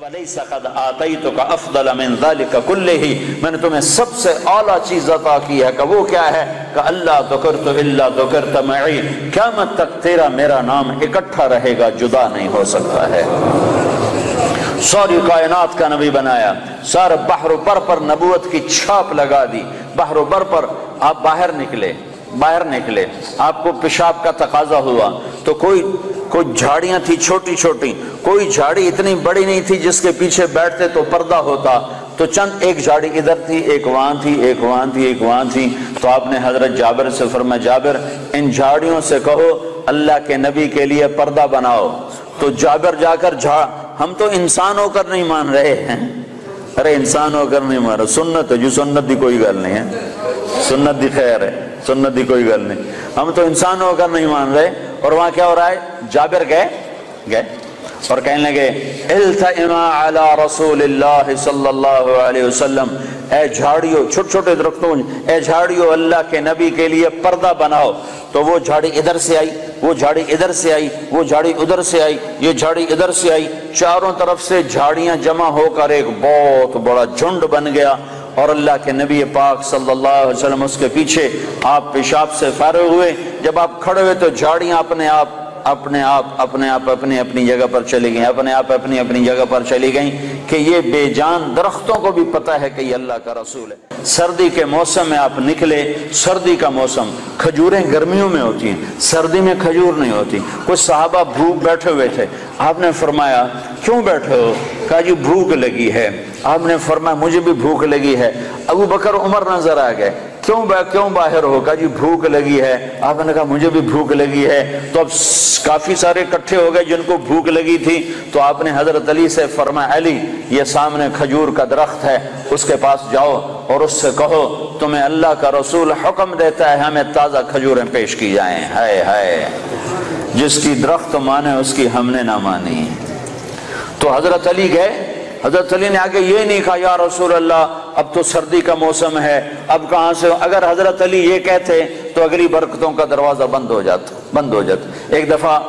وَلَيْسَ قَدْ آتَيْتُكَ أَفْضَلَ مِنْ ذَلِكَ كُلِّهِ، میں نے تمہیں سب سے اعلیٰ چیز عطا کی ہے کہ وہ کیا ہے کہ اللہ ذکرت الا ذکرت معی، قیامت تک تیرا میرا نام اکٹھا رہے گا، جدا نہیں ہو سکتا ہے۔ ساری کائنات کا نبی بنایا، سارے بحر و بر پر نبوت کی چھاپ لگا دی۔ بحر و بر پر آپ باہر نکلے، آپ کو پیشاب کا تقاضا ہوا تو کوئی جھاڑیاں تھی چھوٹی چھوٹی، کوئی جھاڑی اتنی بڑی نہیں تھی جس کے پیچھے بیٹھتے تو پردہ ہوتا، تو چند ایک جھاڑی ادھر تھی، ایک وہاں تھی، ایک وہاں تھی، ایک وہاں تھی۔ تو آپ نے حضرت جابر سے فرمایا، جابر ان جھاڑیوں سے کہو اللہ کے نبی کے لیے پردہ بناؤ۔ تو جابر جا کر ہم تو انسان ہو کر نہیں مان رہے ہیں، ارے انسان ہو کر نہیں مان رہے، سنت ہے جو سنت دی کوئی گل نہیں ہے، سنت دی خیر ہے، سنت دی کوئی گل نہیں، ہم تو انسان ہو کر نہیں مان رہے۔ اور وہاں کیا ہو رہا ہے، جابر گئے اور کہنے لگے التئما علی رسول اللہ صلی اللہ علیہ وسلم، اے جھاڑیوں، چھوٹے چھوٹے درختوں، اے جھاڑیوں اللہ کے نبی کے لیے پردہ بناؤ۔ تو وہ جھاڑی ادھر سے آئی، وہ جھاڑی ادھر سے آئی، وہ جھاڑی ادھر سے آئی، یہ جھاڑی ادھر سے آئی، چاروں طرف سے جھاڑیاں جمع ہو کر ایک بہت بڑا جھنڈ بن گیا۔ اور اللہ کے نبی پاک صلی اللہ علیہ وسلم اس کے پیچھے، آپ پیشاب سے فارغ ہوئے، جب آپ کھڑے ہوئے تو جھاڑیاں اپنے آپ اپنی جگہ پر چلی گئیں، اپنی جگہ پر چلی گئیں، کہ یہ بے جان درختوں کو بھی پتہ ہے کہ یہ اللہ کا رسول ہے۔ سردی کے موسم میں آپ نکلے، سردی کا موسم، کھجوریں گرمیوں میں ہوتی ہیں، سردی میں کھجور نہیں ہوتی۔ کچھ صحابہ بھوک بیٹھے ہوئے تھے، آپ نے فرمایا کیوں بیٹھے ہو؟ کہا جی بھوک لگی ہے۔ آپ نے فرمایا مجھے بھی بھوک لگی ہے۔ ابو بکر عمر نظر آ گئے، کیوں باہر ہو؟ کہا جی بھوک لگی ہے۔ آپ نے کہا مجھے بھی بھوک لگی ہے۔ تو اب کافی سارے اکٹھے ہو گئے جن کو بھوک لگی تھی، تو آپ نے حضرت علی سے فرمایا علی یہ سامنے کھجور کا درخت ہے، اس کے پاس جاؤ اور اس سے کہو تمہیں اللہ کا رسول حکم دیتا ہے ہمیں تازہ کھجوریں پیش کی جائیں۔ ہائے ہائے، جس کی درخت مانے اس کی ہم نے نہ مانی۔ تو حضرت علی گئے، حضرت علی نے آگے یہ نہیں کہا یا رسول اللہ اب تو سردی کا موسم ہے، اب کہاں سے؟ اگر حضرت علی یہ کہتے تو اگلی برکتوں کا دروازہ بند ہو جاتا۔ ایک دفعہ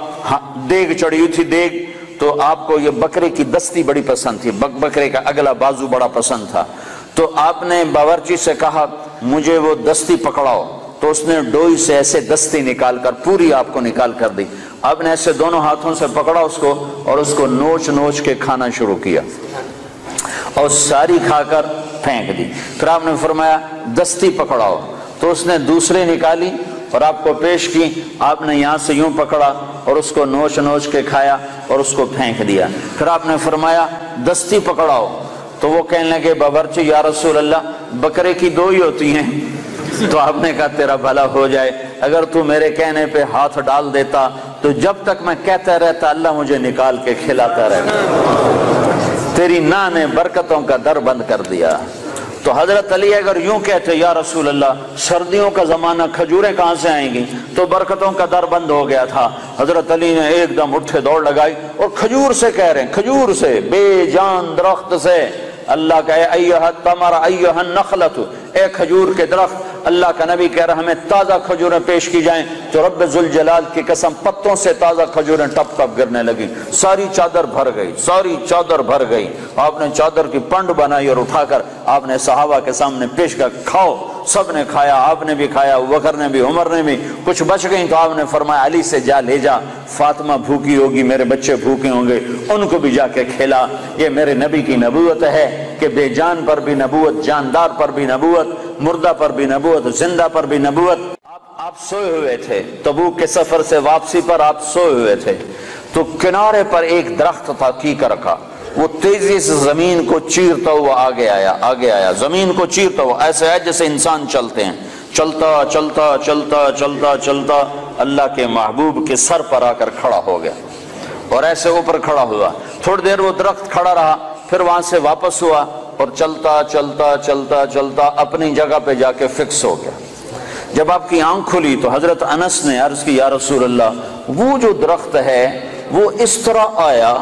دیگ چڑھی ہوئی تھی، دیگ، تو آپ کو یہ بکرے کی دستی بڑی پسند تھی، بکرے کا اگلا بازو بڑا پسند تھا۔ تو آپ نے باورچی سے کہا مجھے وہ دستی پکڑاؤ، تو اس نے ڈوئی سے ایسے دستی نکال کر پوری آپ کو نکال کر دی۔ آپ نے ایسے دونوں ہاتھوں سے پکڑا اس کو اور اس کو نوچ کے کھانا شروع کیا اور ساری کھا کر پھینک دی۔ پھر آپ نے فرمایا دستی پکڑاؤ، تو اس نے دوسری نکالی اور آپ کو پیش کی۔ آپ نے یہاں سے یوں پکڑا اور اس کو نوچ کے کھایا اور اس کو پھینک دیا۔ پھر آپ نے فرمایا دستی پکڑاؤ، تو وہ کہنے لگے باورچی یا رسول اللہ بکرے کی دو ہی ہوتی ہیں۔ تو آپ نے کہا تیرا بھلا ہو جائے، اگر تو میرے کہنے پہ ہاتھ ڈال دیتا تو جب تک میں کہتا رہتا اللہ مجھے نکال کے کھلاتا رہتا، تیری نا نے برکتوں کا در بند کر دیا۔ تو حضرت علی اگر یوں کہتے یا رسول اللہ سردیوں کا زمانہ کھجوریں کہاں سے آئیں گی، تو برکتوں کا در بند ہو گیا تھا۔ حضرت علی نے ایک دم اٹھے دوڑ لگائی اور کھجور سے کہہ رہے ہیں، کھجور سے، بے جان درخت سے اللہ کا ایھا التمر ایھا النخلۃ، اے کھجور کے درخت، اللہ کا نبی کہہ رہا ہمیں تازہ کھجوریں پیش کی جائیں۔ تو رب ذوالجلال کی قسم پتوں سے تازہ کھجوریں ٹپ ٹپ گرنے لگی، ساری چادر بھر گئی۔ آپ نے چادر کی پنڈ بنائی اور اٹھا کر آپ نے صحابہ کے سامنے پیش کر، کھاؤ۔ سب نے کھایا، آپ نے بھی کھایا، ابوبکر نے بھی، عمر نے بھی۔ کچھ بچ گئی تو آپ نے فرمایا علی سے جا لے جا، فاطمہ بھوکی ہوگی، میرے بچے بھوکے ہوں گے، ان کو بھی جا کے کھلا۔ یہ میرے نبی کی نبوت ہے کہ بے جان پر بھی نبوت، جاندار پر بھی نبوت، مردہ پر بھی نبوت، زندہ پر بھی نبوت۔ آپ سوئے ہوئے تھے، تبوک کے سفر سے واپسی پر آپ سوئے ہوئے تھے، تو کنارے پر ایک درخت تھا کیکر کا، وہ تیزی سے زمین کو چیرتا ہوا آگے آیا، زمین کو چیرتا ہوا، ایسے ہے جیسے انسان چلتے ہیں، چلتا اللہ کے محبوب کے سر پر آ کر کھڑا ہو گیا اور ایسے اوپر کھڑا ہوا۔ تھوڑی دیر وہ درخت کھڑا رہا، پھر وہاں سے واپس ہوا اور چلتا اپنی جگہ پہ جا کے فکس ہو گیا۔ جب آپ کی آنکھ کھلی تو حضرت انس نے عرض کی یا رسول اللہ وہ جو درخت ہے وہ اس طرح آیا،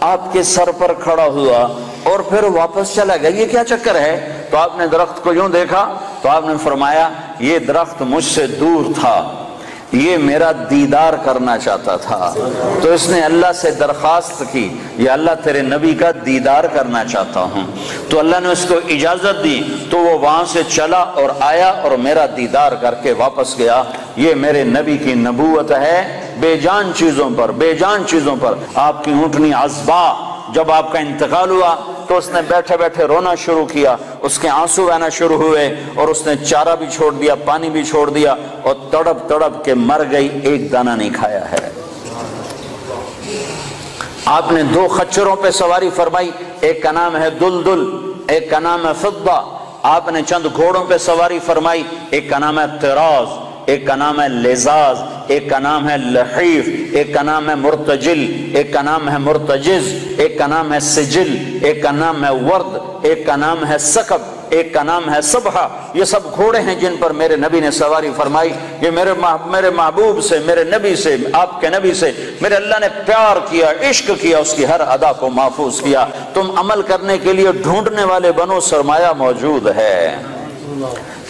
آپ کے سر پر کھڑا ہوا اور پھر واپس چلا گیا، یہ کیا چکر ہے؟ تو آپ نے درخت کو یوں دیکھا تو آپ نے فرمایا یہ درخت مجھ سے دور تھا، یہ میرا دیدار کرنا چاہتا تھا، تو اس نے اللہ سے درخواست کی یا اللہ تیرے نبی کا دیدار کرنا چاہتا ہوں، تو اللہ نے اس کو اجازت دی، تو وہ وہاں سے چلا اور آیا اور میرا دیدار کر کے واپس گیا۔ یہ میرے نبی کی نبوت ہے بے جان چیزوں پر، بے جان چیزوں پر۔ آپ کی اونٹنی عزبا جب آپ کا انتقال ہوا تو اس نے بیٹھے بیٹھے رونا شروع کیا، اس کے آنسو بہنا شروع ہوئے، اور اس نے چارہ بھی چھوڑ دیا، پانی بھی چھوڑ دیا، اور تڑپ تڑپ کے مر گئی، ایک دانہ نہیں کھایا ہے۔ آپ نے 2 خچروں پہ سواری فرمائی، ایک کا نام ہے دلدل، ایک کا نام ہے فضہ۔ آپ نے چند گھوڑوں پہ سواری فرمائی، ایک کا نام ہے طراز، ایک کا نام ہے لزاز، ایک کا نام ہے لحیف، ایک کا نام ہے مرتجل، ایک کا نام ہے مرتجز، ایک کا نام ہے سجل، ایک کا نام ہے ورد، ایک کا نام ہے سکب، ایک کا نام ہے صبحہ۔ یہ سب گھوڑے ہیں جن پر میرے نبی نے سواری فرمائی۔ یہ میرے محبوب سے، میرے نبی سے، آپ کے نبی سے میرے اللہ نے پیار کیا، عشق کیا، اس کی ہر ادا کو محفوظ کیا۔ تم عمل کرنے کے لیے ڈھونڈنے والے بنو، سرمایہ موجود ہے،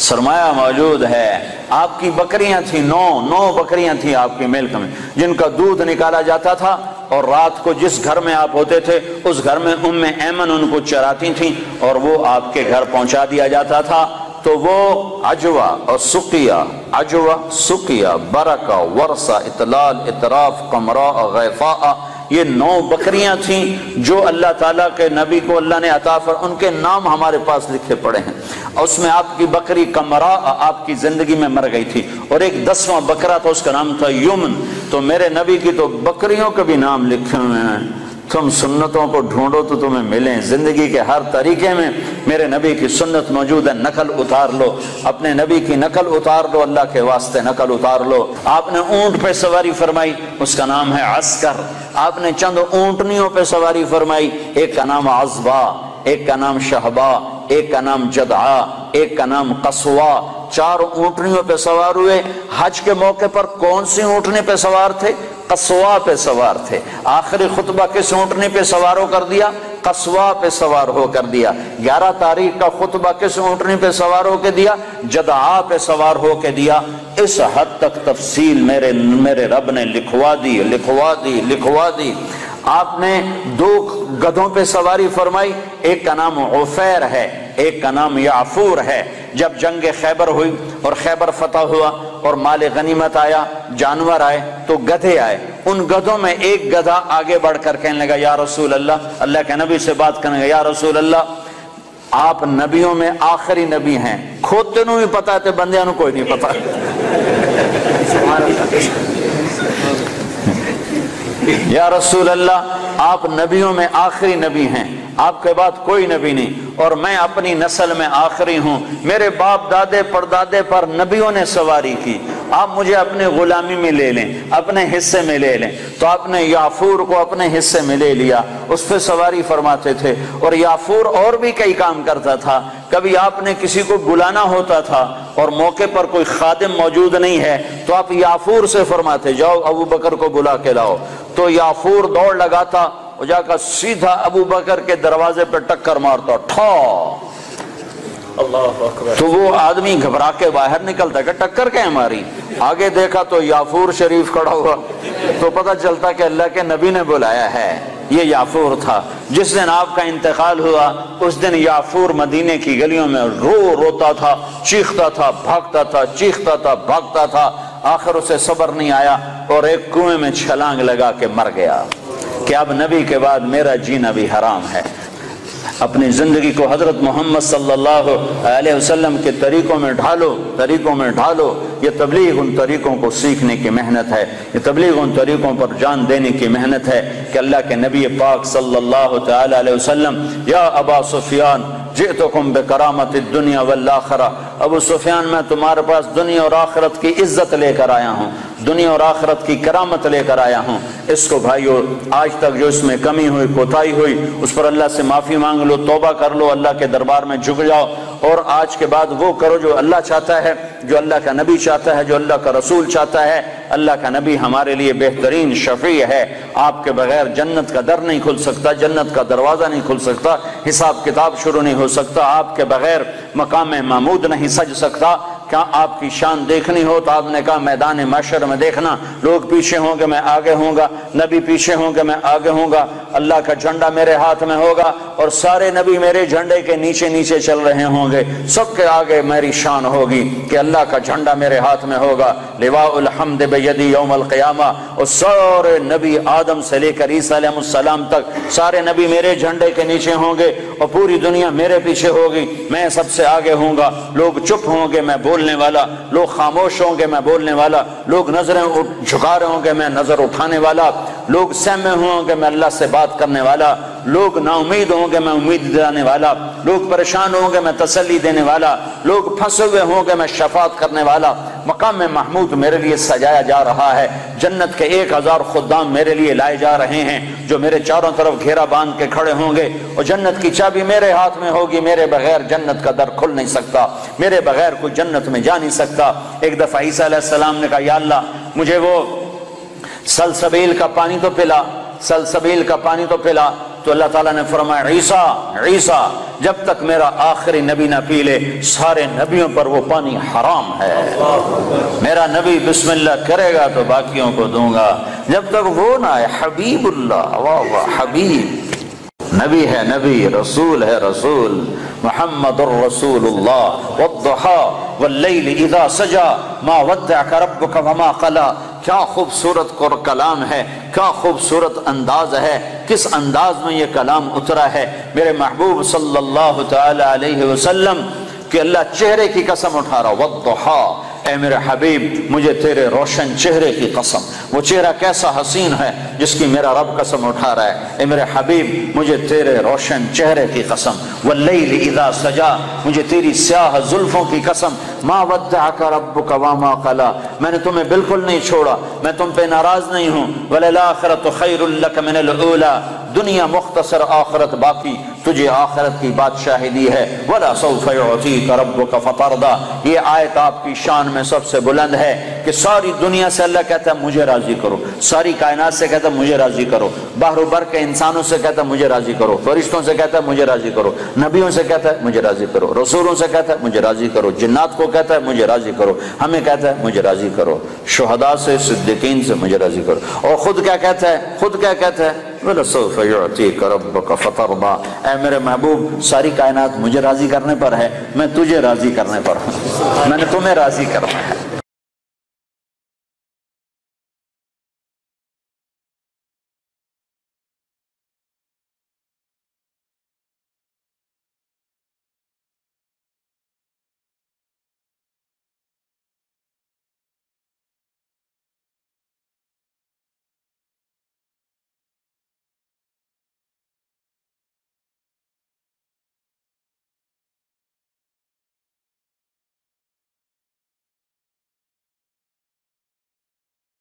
سرمایہ موجود ہے۔ آپ کی بکریاں تھیں، 9 بکریاں تھیں آپ کی ملک میں، جن کا دودھ نکالا جاتا تھا، اور رات کو جس گھر میں آپ ہوتے تھے اس گھر میں ام ایمن ان کو چراتی تھیں، اور وہ آپ کے گھر پہنچا دیا جاتا تھا۔ تو وہ عجوہ اور سقیہ، عجوہ، سقیہ، برکہ، ورثہ، اطلال، اطراف، قمراء، غیفاء، یہ 9 بکریاں تھیں جو اللہ تعالیٰ کے نبی کو اللہ نے عطا فرمائی، ان کے نام ہمارے پاس لکھے پڑے ہیں، اور اس میں آپ کی بکری قمراء آپ کی زندگی میں مر گئی تھی، اور ایک 10واں بکرا تھا، اس کا نام تھا یمن۔ تو میرے نبی کی تو بکریوں کے بھی نام لکھے ہوئے ہیں۔ تم سنتوں کو ڈھونڈو تو تمہیں ملیں، زندگی کے ہر طریقے میں میرے نبی کی سنت موجود ہے، نقل اتار لو، اپنے نبی کی نقل اتار لو، اللہ کے واسطے نقل اتار لو۔ آپ نے اونٹ پہ سواری فرمائی، اس کا نام ہے عسکر۔ آپ نے چند اونٹنیوں پہ سواری فرمائی، ایک کا نام عزبا، ایک کا نام شہبا، ایک کا نام جدعا، ایک کا نام قصوا۔ 4 اونٹنیوں پہ سوار ہوئے۔ حج کے موقع پر کون سی اونٹنی پہ سوار تھے؟ قصوا پہ سوار تھے۔ آخری خطبہ کس اونٹنی پہ سوار ہو کر دیا؟ قصوا پہ سوار ہو کر دیا۔ 11 تاریخ کا خطبہ کس اونٹنی پہ سوار ہو کے دیا؟ جدعا پہ سوار ہو کے دیا۔ اس حد تک تفصیل میرے رب نے لکھوا دی۔ آپ نے 2 گدھوں پہ سواری فرمائی، ایک کا نام عفیر ہے، ایک کا نام یعفور ہے۔ جب جنگ خیبر ہوئی اور خیبر فتح ہوا اور مال غنیمت آیا، جانور آئے، تو گدھے آئے۔ ان گدھوں میں ایک گدھا آگے بڑھ کر کہنے لگا، یا رسول اللہ، اللہ کے نبی سے بات کرنے لگا، یا رسول اللہ، آپ نبیوں میں آخری نبی ہیں، کھوتے نو بھی پتا ہے، بندیاں نو کوئی نہیں پتا۔ یا رسول اللہ، آپ نبیوں میں آخری نبی ہیں، آپ کے بعد کوئی نبی نہیں، اور میں اپنی نسل میں آخری ہوں، میرے باپ دادے پردادے پر نبیوں نے سواری کی، آپ مجھے اپنے غلامی میں لے لیں، اپنے حصے میں لے لیں۔ تو آپ نے یافور کو اپنے حصے میں لے لیا، اس پہ سواری فرماتے تھے۔ اور یافور اور بھی کئی کام کرتا تھا۔ کبھی آپ نے کسی کو بلانا ہوتا تھا اور موقع پر کوئی خادم موجود نہیں ہے تو آپ یافور سے فرماتے، جاؤ ابو بکر کو بلا کے لاؤ۔ تو یافور دوڑ لگاتا، وہ جا کر سیدھا ابو بکر کے دروازے پہ ٹکر مارتا، ٹھا۔ اللہ اکبر۔ تو وہ آدمی گھبرا کے باہر نکلتا کہ ٹکر کیا ہماری؟ آگے دیکھا تو یافور شریف کھڑا ہوا، تو پتہ چلتا کہ اللہ کے نبی نے بلایا ہے۔ یہ یافور تھا۔ جس دن آپ کا انتقال ہوا اس دن یافور مدینے کی گلیوں میں روتا تھا، چیختا تھا، بھاگتا تھا، چیختا تھا، بھاگتا تھا۔ آخر اسے صبر نہیں آیا اور ایک کنویں میں چھلانگ لگا کے مر گیا کہ اب نبی کے بعد میرا جینا بھی حرام ہے۔ اپنی زندگی کو حضرت محمد صلی اللہ علیہ وسلم کے طریقوں میں ڈھالو۔ یہ تبلیغ ان طریقوں کو سیکھنے کی محنت ہے، یہ تبلیغ ان طریقوں پر جان دینے کی محنت ہے کہ اللہ کے نبی پاک صلی اللہ تعالی علیہ وسلم، یا ابا سفیان جئتکم بکرامت الدنیا والآخرہ، ابو سفیان میں تمہارے پاس دنیا اور آخرت کی عزت لے کر آیا ہوں، دنیا اور آخرت کی کرامت لے کر آیا ہوں۔ اس کو بھائیو آج تک جو اس میں کمی ہوئی، کوتاہی ہوئی، اس پر اللہ سے معافی مانگ لو، توبہ کر لو، اللہ کے دربار میں جھک جاؤ، اور آج کے بعد وہ کرو جو اللہ چاہتا ہے، جو اللہ کا نبی چاہتا ہے، جو اللہ کا رسول چاہتا ہے۔ اللہ کا نبی ہمارے لیے بہترین شفیع ہے۔ آپ کے بغیر جنت کا در نہیں کھل سکتا، جنت کا دروازہ نہیں کھل سکتا، حساب کتاب شروع نہیں ہو سکتا، آپ کے بغیر مقام محمود نہیں سج سکتا۔ کیا آپ کی شان دیکھنی ہو تو آپ نے کہا میدان محشر میں دیکھنا، لوگ پیچھے ہوں گے میں آگے ہوں گا، نبی پیچھے ہوں گے میں آگے ہوں گا، اللہ کا جھنڈا میرے ہاتھ میں ہوگا اور سارے نبی میرے جھنڈے کے نیچے نیچے چل رہے ہوں گے، سب کے آگے میری شان ہوگی کہ اللہ کا جھنڈا میرے ہاتھ میں ہوگا، لواء الحمد بیدی یوم القیامہ، اور سارے نبی آدم سے لے کر عیسیٰ علیہ السلام تک سارے نبی میرے جھنڈے کے نیچے ہوں گے اور پوری دنیا میرے پیچھے ہوگی، میں سب سے آگے ہوں گا، لوگ چپ ہوں گے میں بولنے والا، لوگ خاموش ہوں گے میں بولنے والا، لوگ نظریں جھکا رہے ہوں گے میں نظر اٹھانے والا، لوگ سہمے ہوں گے میں اللہ سے بات کرنے والا، لوگ نا امید ہوں گے میں امید دلانے والا، لوگ پریشان ہوں گے میں تسلی دینے والا، لوگ پھنسے ہوئے ہوں گے میں شفاعت کرنے والا۔ مقام محمود میرے لیے سجایا جا رہا ہے، جنت کے 1000 خدام میرے لیے لائے جا رہے ہیں جو میرے چاروں طرف گھیرا باندھ کے کھڑے ہوں گے، اور جنت کی چابی میرے ہاتھ میں ہوگی، میرے بغیر جنت کا در کھل نہیں سکتا، میرے بغیر کوئی جنت میں جا نہیں سکتا۔ ایک دفعہ عیسیٰ علیہ السلام نے کہا یا اللہ مجھے وہ سلسبیل کا پانی تو پلا، سلسبیل کا پانی تو پلا، تو اللہ تعالیٰ نے فرمایا عیسیٰ جب تک میرا آخری نبی نہ پی لے سارے نبیوں پر وہ پانی حرام ہے، میرا نبی بسم اللہ کرے گا تو باقیوں کو دوں گا، جب تک وہ نہ ہے۔ حبیب اللہ، واہ واہ، حبیب، نبی ہے نبی، رسول ہے رسول، محمد الرسول اللہ، والضحا واللیل اذا سجا ما ودعک ربک وما قلا۔ کیا خوبصورت کلام ہے، کیا خوبصورت انداز ہے، کس انداز میں یہ کلام اترا ہے میرے محبوب صلی اللہ تعالی علیہ وسلم کہ اللہ چہرے کی قسم اٹھا رہا، والضحا، اے میرے حبیب مجھے تیرے روشن چہرے کی قسم، وہ چہرہ کیسا حسین ہے جس کی میرا رب قسم اٹھا رہا ہے، اے میرے حبیب مجھے تیرے روشن چہرے کی قسم، واللیل اذا سجا، مجھے تیری سیاہ زلفوں کی قسم، ما ودعک ربک وما قلا، میں نے تمہیں بالکل نہیں چھوڑا، میں تم پہ ناراض نہیں ہوں، وللآخرۃ خیر لک من الاولی، دنیا مختصر آخرت باقی، تجھے آخرت کی بادشاہی دی ہے، ولا سوف یعطیک ربک فترضی۔ یہ آیت آپ کی شان میں سب سے بلند ہے کہ ساری دنیا سے اللہ کہتا ہے مجھے راضی کرو، ساری کائنات سے کہتا ہے مجھے راضی کرو، بحر و بر کے انسانوں سے کہتا ہے مجھے راضی کرو، فرشتوں سے کہتا ہے مجھے راضی کرو، نبیوں سے کہتا ہے مجھے راضی کرو، رسولوں سے کہتا ہے مجھے راضی کرو، جنات کو کہتا ہے مجھے راضی کرو، ہمیں کہتا ہے مجھے راضی کرو، شہداء سے، صدیقین سے مجھے راضی کرو، اور خود کیا کہتا ہے، خود کیا کہتا ہے، وَلَسَوْفَ يُعْطِيكَ رَبُّكَ فَتَرْضَىٰ۔ اے میرے محبوب ساری کائنات مجھے راضی کرنے پر ہے، میں تجھے راضی کرنے پر ہوں، میں نے تمہیں راضی کرنا ہے۔